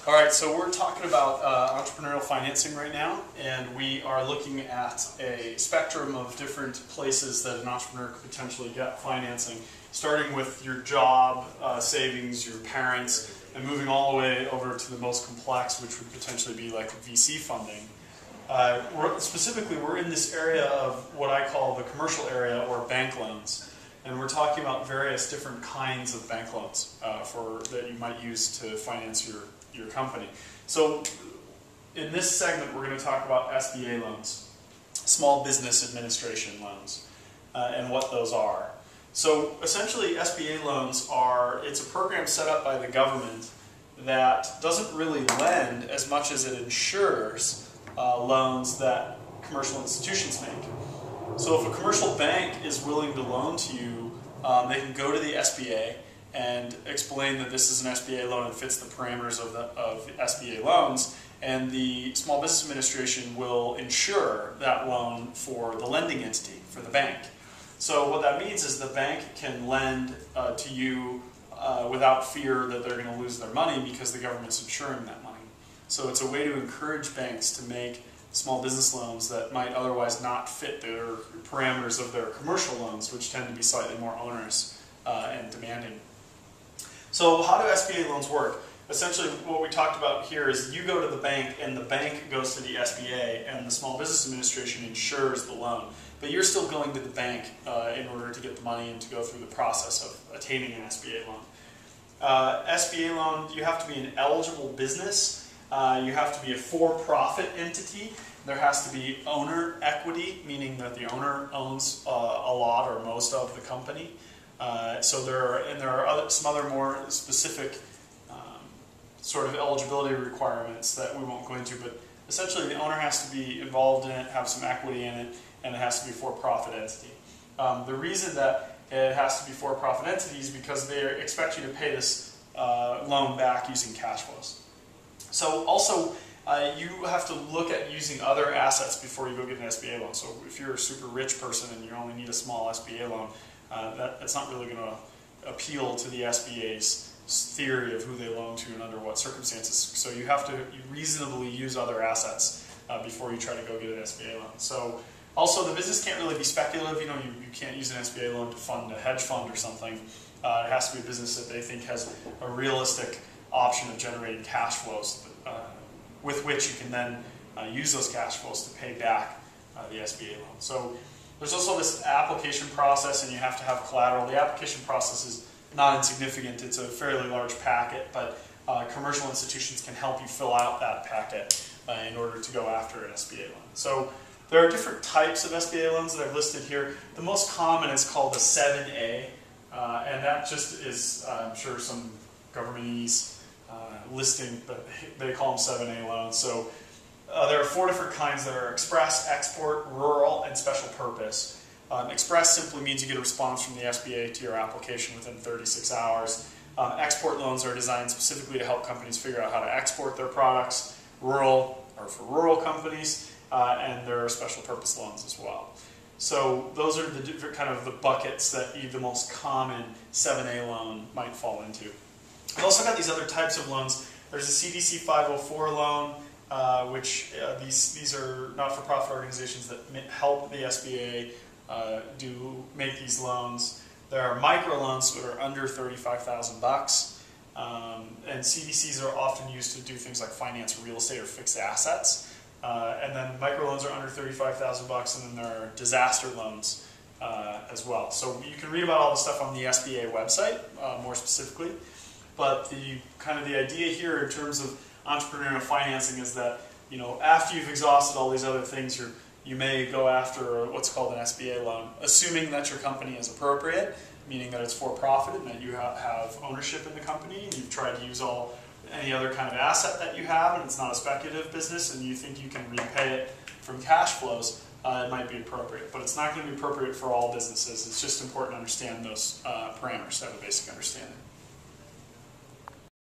All right, so we're talking about entrepreneurial financing right now, and we are looking at a spectrum of different places that an entrepreneur could potentially get financing, starting with your job, savings, your parents, and moving all the way over to the most complex, which would potentially be like VC funding. Specifically, we're in this area of what I call the commercial area, or bank loans. And we're talking about various different kinds of bank loans that you might use to finance your company. So in this segment, we're going to talk about SBA loans, Small Business Administration loans, and what those are. So essentially, SBA loans it's a program set up by the government that doesn't really lend as much as it insures loans that commercial institutions make. So if a commercial bank is willing to loan to you, they can go to the SBA and explain that this is an SBA loan and fits the parameters of SBA loans, and the Small Business Administration will insure that loan for the lending entity, for the bank. So what that means is the bank can lend to you without fear that they're going to lose their money because the government's insuring that money. So it's a way to encourage banks to make small business loans that might otherwise not fit their parameters of their commercial loans, which tend to be slightly more onerous and demanding. So how do SBA loans work? Essentially what we talked about here is you go to the bank and the bank goes to the SBA and the Small Business Administration insures the loan. But you're still going to the bank in order to get the money and to go through the process of attaining an SBA loan. SBA loan, you have to be an eligible business. You have to be a for-profit entity. There has to be owner equity, meaning that the owner owns a lot or most of the company. So there are some other more specific sort of eligibility requirements that we won't go into, but essentially the owner has to be involved in it, have some equity in it, and it has to be a for-profit entity. The reason that it has to be for-profit entity is because they expect you to pay this loan back using cash flows. So also, you have to look at using other assets before you go get an SBA loan. So if you're a super rich person and you only need a small SBA loan, that's not really going to appeal to the SBA's theory of who they loan to and under what circumstances. So you have to reasonably use other assets before you try to go get an SBA loan. So also, the business can't really be speculative. You can't use an SBA loan to fund a hedge fund or something. It has to be a business that they think has a realistic option of generating cash flows with which you can then use those cash flows to pay back the SBA loan. So there's also this application process, and you have to have collateral. The application process is not insignificant. It's a fairly large packet, but commercial institutions can help you fill out that packet in order to go after an SBA loan. So there are different types of SBA loans that I've listed here. The most common is called a 7A, and that just is, I'm sure, some governmentese listing, but they call them 7A loans. So there are 4 different kinds that are express, export, rural, and special purpose. Express simply means you get a response from the SBA to your application within 36 hours. Export loans are designed specifically to help companies figure out how to export their products. Rural are for rural companies, and there are special purpose loans as well. So those are the different kind of the buckets that the most common 7A loan might fall into. We've also got these other types of loans. There's a CDC 504 loan, which these are not-for-profit organizations that help the SBA make these loans. There are microloans that are under $35,000, and CDCs are often used to do things like finance real estate or fixed assets. And then microloans are under $35,000, and then there are disaster loans as well. So you can read about all this stuff on the SBA website, more specifically. But the idea here in terms of entrepreneurial financing is that after you've exhausted all these other things, you may go after what's called an SBA loan, assuming that your company is appropriate, meaning that it's for profit and that you have ownership in the company, and you've tried to use any other kind of asset that you have, and it's not a speculative business, and you think you can repay it from cash flows. It might be appropriate, but it's not going to be appropriate for all businesses. It's just important to understand those parameters, to have a basic understanding.